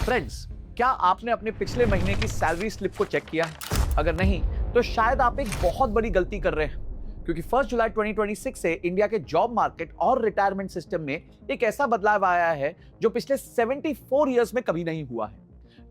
Friends, क्या आपने अपने पिछले महीने की सैलरी स्लिप को चेक किया है? अगर नहीं तो शायद आप एक बहुत बड़ी गलती कर रहे हैं, क्योंकि 1 जुलाई 2026 से इंडिया के जॉब मार्केट और रिटायरमेंट सिस्टम में एक ऐसा बदलाव आया है जो पिछले 74 इयर्स में कभी नहीं हुआ है।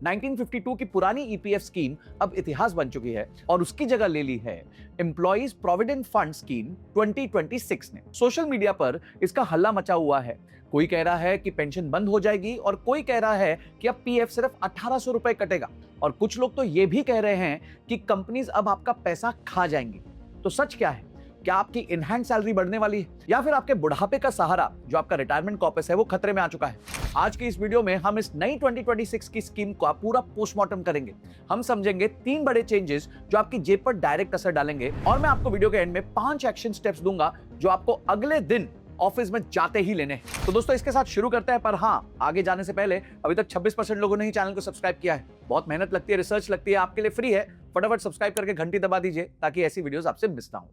1952 की पुरानी ईपीएफ स्कीम अब इतिहास बन चुकी है और उसकी जगह ले ली है एम्प्लॉइज प्रोविडेंट फंड स्कीम 2026 ने। सोशल मीडिया पर इसका हल्ला मचा हुआ है। कोई कह रहा है कि पेंशन बंद हो जाएगी और कोई कह रहा है कि अब पीएफ सिर्फ 1800 रुपए कटेगा, और कुछ लोग तो ये भी कह रहे हैं कि कंपनीज अब आपका पैसा खा जाएंगी। तो सच क्या है? क्या आपकी इनहैंड सैलरी बढ़ने वाली है, या फिर आपके बुढ़ापे का सहारा जो आपका रिटायरमेंट कॉर्पस है वो खतरे में आ चुका है? आज की इस वीडियो में हम इस नई 2026 की स्कीम का पूरा पोस्टमार्टम करेंगे। हम समझेंगे 3 बड़े चेंजेस जो आपकी जेब पर डायरेक्ट असर डालेंगे, और मैं आपको वीडियो के एंड में 5 एक्शन स्टेप्स दूंगा जो आपको अगले दिन ऑफिस में जाते ही लेने हैं। तो दोस्तों, इसके साथ शुरू करते हैं, पर हाँ, आगे जाने से पहले अभी तक 26% लोगों ने ही चैनल को सब्सक्राइब किया है। बहुत मेहनत लगती है, रिसर्च लगती है, आपके लिए फ्री है। फटाफट सब्सक्राइब करके घंटी दबा दीजिए ताकि ऐसी वीडियोस आपसे मिस ना हो।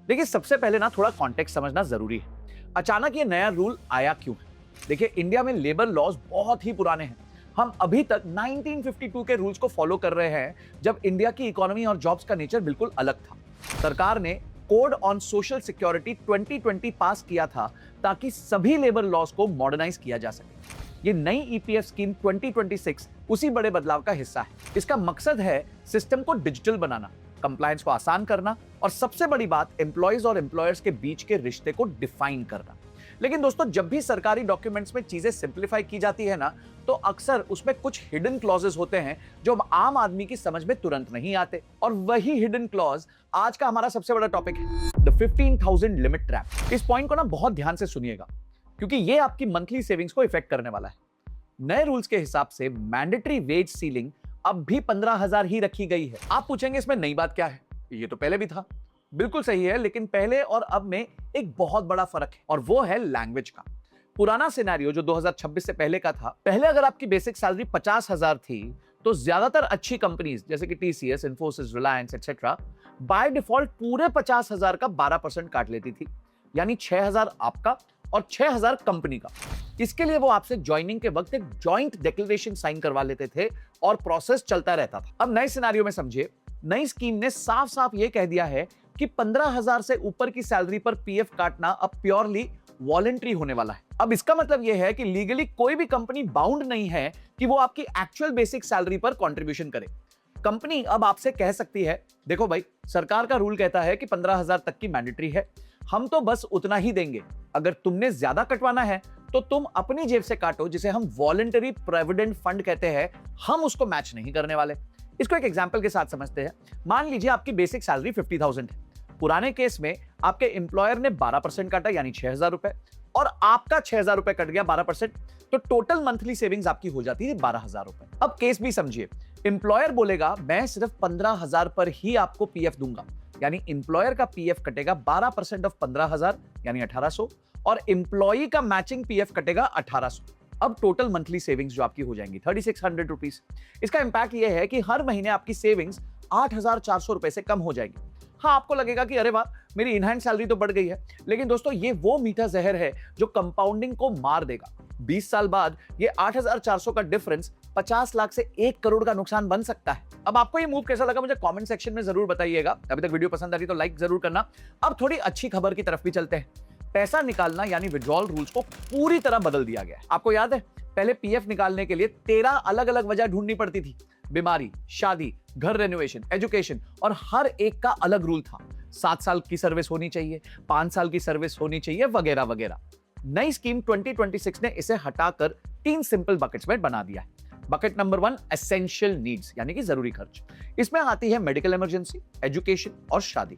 देखिए, सबसे पहले ना थोड़ा कॉन्टेक्स्ट समझना जरूरी है। अचानक ये नया रूल आया क्यों है? देखिए, इंडिया में लेबर लॉज बहुत ही पुराने हैं। हम अभी तक 1952 के रूल्स को फॉलो कर रहे हैं, जब इंडिया की इकोनॉमी और जॉब्स का नेचर बिल्कुल अलग था। सरकार ने कोड ऑन सोशल सिक्योरिटी 2020 पास किया था ताकि सभी लेबर लॉज को मॉडर्नाइज किया जा सके। ये नई ईपीएफ स्कीम 2026 उसी बड़े बदलाव का हिस्सा है। इसका मकसद है सिस्टम को डिजिटल बनाना, कंप्लायंस को आसान करना, और सबसे बड़ी बात, एम्प्लॉयज और एम्प्लॉयर्स के बीच के रिश्ते को डिफाइन करना। लेकिन दोस्तों, जब भी सरकारी डॉक्यूमेंट्स में चीजें सिंप्लीफाई की जाती है ना, तो अक्सर उसमें कुछ हिडन क्लॉजेस होते हैं जो आम आदमी की समझ में तुरंत नहीं आते। और वही हिडन क्लॉज आज का हमारा सबसे बड़ा टॉपिक है, द 15,000 लिमिट ट्रैप। इस पॉइंट को ना बहुत ध्यान से सुनिएगा, क्योंकि ये आपकी मंथली सेविंग्स को इफेक्ट करने वाला है। नए रूल्स के हिसाब से मैंडेटरी वेज सीलिंग अब भी 15,000 ही रखी गई है। आप पूछेंगे इसमें नई बात क्या है? ये तो पहले भी था। बिल्कुल सही है, लेकिन पहले और अब में एक बहुत बड़ा फर्क है, और वो है लैंग्वेज का। पुराना सिनेरियो जो 2026 से पहले का था, पहले अगर आपकी बेसिक सैलरी 50,000 थी, तो ज्यादातर अच्छी कंपनीज जैसे कि TCS, Infosys, Reliance etcetera by default पूरे 50,000 का 12% काट लेती थी, यानी 6,000 आपका और 6,000 कंपनी का। इसके लिए वो आपसे ज्वाइनिंग के वक्त एक जॉइंट डिक्लेरेशन साइन करवा लेते थे और प्रोसेस चलता रहता था। अब नए सिनेरियो में समझिए, नई स्कीम ने साफ साफ ये कह दिया है कि 15,000 से ऊपर की सैलरी पर पीएफ काटना अब प्योरली वॉलंटरी होने वाला है। अब इसका मतलब यह है कि लीगली कोई भी कंपनी बाउंड नहीं है कि वो आपकी एक्चुअल बेसिक सैलरी पर कंट्रीब्यूशन करे। कंपनी अब आपसे कह सकती है, देखो भाई, सरकार का रूल कहता है कि 15,000 तक की मैंडेटरी है, हम तो बस उतना ही देंगे। अगर तुमने ज्यादा कटवाना है तो तुम अपनी जेब से काटो, जिसे हम वॉलंटरी प्रोविडेंट फंड कहते हैं, हम उसको मैच नहीं करने वाले। इसको एक एग्जांपल के साथ समझते हैं। मान लीजिए आपकी बेसिक सैलरी 50,000 है। पुराने केस में आपके एम्प्लॉयर ने 12% काटा, यानी 6,000 रुपए, और आपका 6,000 रुपए कट गया 12%, तो टोटल मंथली सेविंग्स आपकी हो जाती है 12,000 रुपए। अब केस भी समझिए, एम्प्लॉयर बोलेगा मैं सिर्फ 15,000 पर ही आपको पीएफ दूंगा, यानी एम्प्लॉयर का पीएफ कटेगा 12% ऑफ 15,000 यानी 1,800, और एम्प्लॉई का मैचिंग पीएफ कटेगा 1,800। अब टोटल मंथली सेविंग्स जो आपकी हो जाएंगी 3,600 रुपीस। इसका इंपैक्ट यह है कि हर महीने आपकी सेविंग्स 8,400 रुपए से कम हो जाएगी। हाँ, आपको लगेगा कि अरे वाह, मेरी इनहैंड सैलरी तो बढ़ गई है, लेकिन दोस्तों, ये वो मीठा जहर है जो कंपाउंडिंग को मार देगा। 20 साल बाद ये 8,400 का डिफरेंस 50 लाख से 1 करोड़ का नुकसान बन सकता है। अब आपको ये मूव कैसा लगा मुझे कमेंट सेक्शन में जरूर बताइएगा। अभी तक वीडियो पसंद आ रही तो लाइक जरूर करना। अब थोड़ी अच्छी खबर की तरफ भी चलते हैं। पैसा निकालना यानी विड्रॉल रूल्स को पूरी तरह बदल दिया गया है। आपको याद है, पहले पीएफ निकालने के लिए 13 अलग अलग वजह ढूंढनी पड़ती थी। बीमारी, शादी, घर रेनोवेशन, एजुकेशन, और हर एक का अलग रूल था। 7 साल की सर्विस होनी चाहिए, 5 साल की सर्विस होनी चाहिए, वगैरह वगैरह। नई स्कीम 2026 ने इसे हटाकर 3 सिंपल बकेट्स में बना दिया है। बकेट नंबर 1, एसेंशियल नीड्स यानी कि जरूरी खर्च। इसमें आती है मेडिकल इमरजेंसी, एजुकेशन और शादी।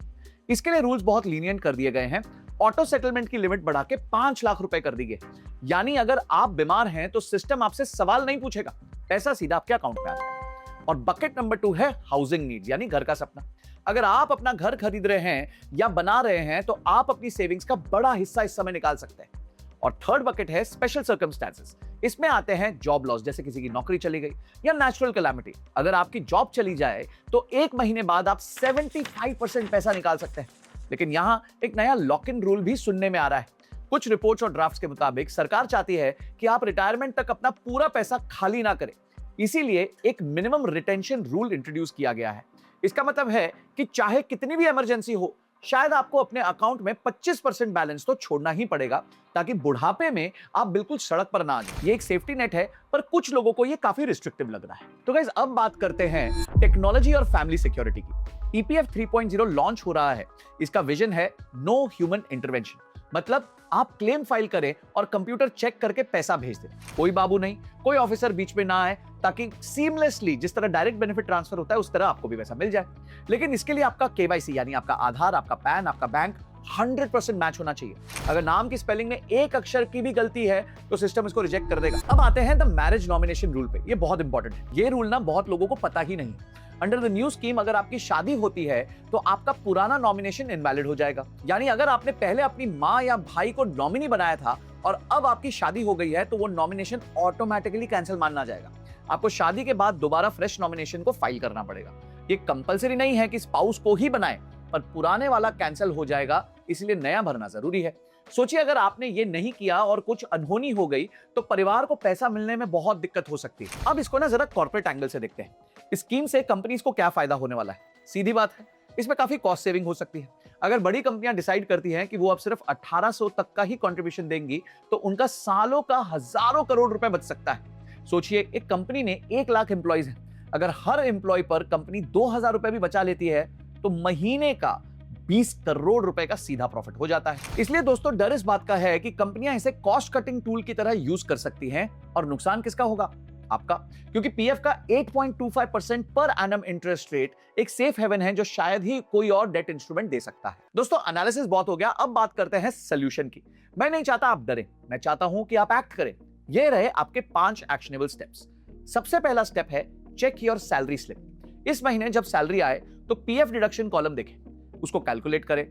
इसके लिए रूल्स बहुत लीनियंट कर दिए गए हैं। ऑटो सेटलमेंट की लिमिट बढ़ा के 5 लाख रुपए कर दी गई, यानी अगर आप बीमार हैं तो सिस्टम आपसे सवाल नहीं पूछेगा, पैसा सीधा आपके अकाउंट में आ जाएगा। और बकेट नंबर 2 है हाउसिंग नीड्स यानी घर का सपना। अगर आप अपना घर खरीद रहे हैं या बना रहे हैं तो आप अपनी सेविंग्स का बड़ा हिस्सा इस समय निकाल सकते हैं। और थर्ड बकेट है स्पेशल सर्कमस्टेंसेस। इसमें आते हैं जॉब लॉस, जैसे किसी की नौकरी चली गई या नेचुरल कैलामिटी। अगर आपकी जॉब चली जाए तो 1 महीने बाद आप 75% पैसा निकाल सकते हैं। लेकिन यहां एक नया लॉक इन रूल भी सुनने में आ रहा है। कुछ रिपोर्ट्स और ड्राफ्ट्स के मुताबिक सरकार चाहती है कि आप रिटायरमेंट तक अपना पूरा पैसा खाली ना करें। इसीलिए एक मिनिमम रिटेंशन रूल इंट्रोड्यूस किया गया है। इसका मतलब है कि चाहे कितनी भी इमरजेंसी हो, शायद आपको अपने अकाउंट में 25% बैलेंस तो छोड़ना ही पड़ेगा, ताकि बुढ़ापे में आप बिल्कुल सड़क पर ना आ जाए। ये एक सेफ्टी नेट है, पर कुछ लोगों को ये काफी रिस्ट्रिक्टिव लग रहा है। तो गाइस, अब बात करते हैं टेक्नोलॉजी और फैमिली सिक्योरिटी की। ईपीएफ 3.0 लॉन्च हो रहा है। इसका विजन है नो ह्यूमन इंटरवेंशन, मतलब आप क्लेम फाइल करें और कंप्यूटर चेक करके पैसा भेज दें। कोई बाबू नहीं, कोई ऑफिसर बीच में ना आए, ताकि सीमलेसली जिस तरह डायरेक्ट बेनिफिट ट्रांसफर होता है उस तरह आपको भी पैसा मिल जाए। लेकिन इसके लिए आपका केवाईसी यानी आपका आधार, आपका पैन, आपका बैंक 100% मैच होना चाहिए। अगर नाम की स्पेलिंग में एक अक्षर की भी गलती है तो सिस्टम इसको रिजेक्ट कर देगा। अब आते हैं द मैरिज नॉमिनेशन रूल पे। ये बहुत इंपॉर्टेंट है। ये रूल ना बहुत लोगों को पता ही नहीं। अंडर द न्यू स्कीम अगर आपकी शादी होती है तो आपका पुराना नॉमिनेशन इनवैलिड हो जाएगा। यानी अगर आपने पहले अपनी माँ या भाई को नॉमिनी बनाया था और अब आपकी शादी हो गई है, तो वो नॉमिनेशन ऑटोमेटिकली कैंसिल माना जाएगा। आपको शादी के बाद दोबारा फ्रेश नॉमिनेशन को फाइल करना पड़ेगा। ये कंपलसरी नहीं है कि स्पाउस को ही बनाए, पर पुराने वाला कैंसिल हो जाएगा, इसलिए नया भरना जरूरी है। सोचिए, अगर आपने ये नहीं किया और कुछ अनहोनी हो गई तो परिवार को पैसा मिलने में बहुत दिक्कत हो सकती है। अब इसको ना जरा कॉर्पोरेट एंगल से देखते हैं। इस स्कीम से कंपनीज को क्या फायदा होने वाला है? सीधी बात है, इसमें काफी कॉस्ट सेविंग हो सकती है। अगर बड़ी कंपनियां डिसाइड करती हैं कि वो अब सिर्फ 1800 तक का ही कंट्रीब्यूशन देंगी, तो उनका सालों का हजारों करोड़ रुपए बच सकता है। सोचिए, एक कंपनी ने 1 लाख एम्प्लॉइज हैं। अगर हर एम्प्लॉय पर कंपनी 2000 रुपए भी बचा लेती है तो महीने का 20 करोड़ रुपए का सीधा प्रॉफिट हो जाता है। इसलिए दोस्तों, डर इस बात का है कि कंपनियां इसे कॉस्ट कटिंग टूल की तरह यूज कर सकती हैं, और नुकसान किसका होगा? आपका। क्योंकि पीएफ का 8.25% पर एनम इंटरेस्ट रेट एक सेफ हेवन है जो शायद ही कोई और डेट इंस्ट्रूमेंट दे सकता है। दोस्तों, एनालिसिस बहुत हो गया, अब बात करते हैं सॉल्यूशन की। मैं नहीं चाहता आप डरें, मैं चाहता हूं कि आप एक्ट करें। ये रहे आपके 5 एक्शनेबल स्टेप्स। सबसे पहला स्टेप है चेक योर सैलरी स्लिप। इस महीने जब सैलरी आए तो पीएफ डिडक्शन कॉलम देखें, उसको कैलकुलेट करें।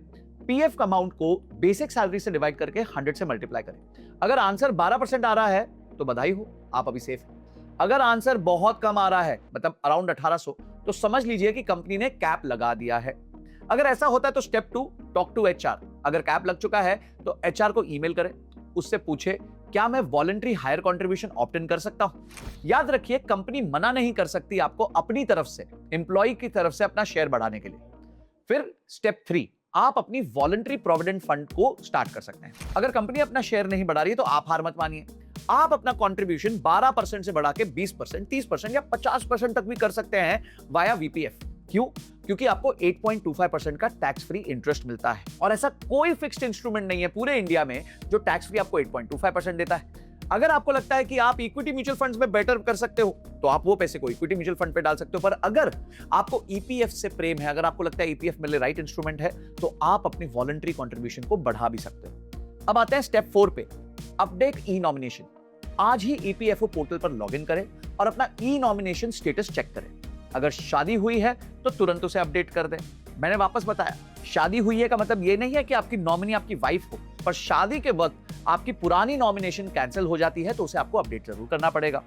पीएफ अमाउंट को बेसिक सैलरी से डिवाइड करके 100 से मल्टीप्लाई करें। अगर आंसर 12% आ रहा है तो बधाई हो, आप अभी सेफ हैं। अगर आंसर बहुत कम आ रहा है, मतलब अराउंड 1800, तो समझ लीजिए कि कंपनी ने कैप लगा दिया है। अगर ऐसा होता है तो स्टेप 2, टॉक टू एचआर। अगर कैप लग चुका है तो एचआर को ईमेल करें, उससे पूछे क्या मैं voluntary higher contribution opt in कर सकता हूं। याद रखिए, कंपनी मना नहीं कर सकती आपको अपनी तरफ से, एम्प्लॉय की तरफ से अपना शेयर बढ़ाने के लिए। फिर स्टेप 3, आप अपनी वॉलंटरी प्रोविडेंट फंड को स्टार्ट कर सकते हैं। अगर कंपनी अपना शेयर नहीं बढ़ा रही है तो आप हार मत मानिए। आप अपना कंट्रीब्यूशन 12% से बढ़ा के 20%, 30% या 50% तक भी कर सकते हैं वाया वीपीएफ। क्यों? क्योंकि आपको 8.25% का टैक्स फ्री इंटरेस्ट मिलता है, और ऐसा कोई फिक्स्ड इंस्ट्रूमेंट नहीं है पूरे इंडिया में जो टैक्स फ्री आपको 8.25% देता है। अगर आपको लगता है कि आप इक्विटी म्यूचुअल फंड्स में बेटर कर सकते हो तो आप वो पैसे को इक्विटी म्यूचुअल फंड पे डाल सकते हो, पर अगर आपको ईपीएफ से प्रेम है, अगर आपको लगता है ईपीएफ मेरे लिए राइट इंस्ट्रूमेंट है, तो आप अपनी वॉलंटरी कंट्रीब्यूशन को बढ़ा भी सकते हो। अब आते हैं स्टेप 4 पे, अपडेट ई नॉमिनेशन। आज ही ईपीएफओ पोर्टल पर लॉगिन करें और अपना ई नॉमिनेशन स्टेटस चेक करें। अगर शादी हुई है तो तुरंत उसे अपडेट कर दें। मैंने वापस बताया, शादी हुई है का मतलब ये नहीं है कि आपकी नॉमिनी आपकी वाइफ हो, पर शादी के वक्त आपकी पुरानी नॉमिनेशन कैंसिल हो जाती है तो उसे आपको अपडेट जरूर करना पड़ेगा।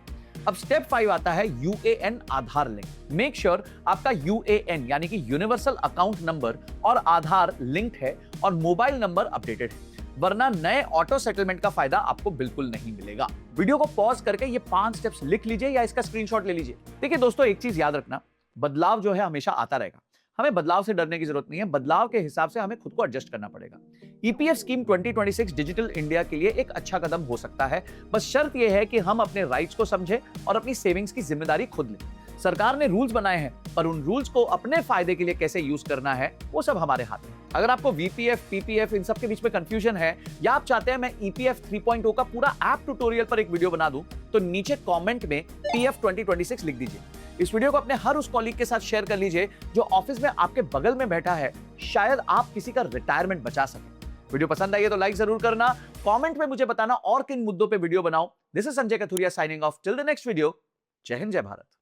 अब स्टेप 5 आता है यूएएन आधार लिंक। मेक श्योर आपका यूएएन यानी कि यूनिवर्सल अकाउंट नंबर और आधार लिंक्ड है और मोबाइल नंबर अपडेटेड है, वरना नए ऑटो सेटलमेंट का फायदा आपको बिल्कुल नहीं मिलेगा। वीडियो को पॉज करके ये 5 स्टेप्स लिख लीजिए या इसका स्क्रीनशॉट ले लीजिए। देखिए दोस्तों, एक चीज याद रखना, बदलाव जो है हमेशा आता रहेगा। हमें बदलाव से डरने की जरूरत नहीं है, बदलाव के हिसाब से हमें खुद को एडजस्ट करना पड़ेगा। ईपीएफ स्कीम 2026 डिजिटल इंडिया के लिए एक अच्छा कदम हो सकता है। बस शर्त यह है कि हम अपने राइट्स को समझें और अपनी सेविंग्स की जिम्मेदारी खुद लें। सरकार ने रूल्स बनाए हैं, पर उन रूल्स को अपने फायदे के लिए कैसे यूज करना है वो सब हमारे हाथ में। अगर आपको वीपीएफ, पीपीएफ इन सब के बीच में कंफ्यूजन है, या आप चाहते हैं मैं ईपीएफ 3.0 का पूरा ऐप ट्यूटोरियल पर एक वीडियो बना दूं, तो नीचे कमेंट में पीएफ 2026 लिख दीजिए। इस वीडियो को अपने हर उस कॉलीग के साथ शेयर कर लीजिए जो ऑफिस में आपके बगल में बैठा है, शायद आप किसी का रिटायरमेंट बचा सकें। वीडियो पसंद आई है तो लाइक जरूर करना, कमेंट में मुझे बताना और किन मुद्दों पे वीडियो बनाऊं। This is Sanjay Kathuria signing off, till the next video. जय हिंद, जय भारत।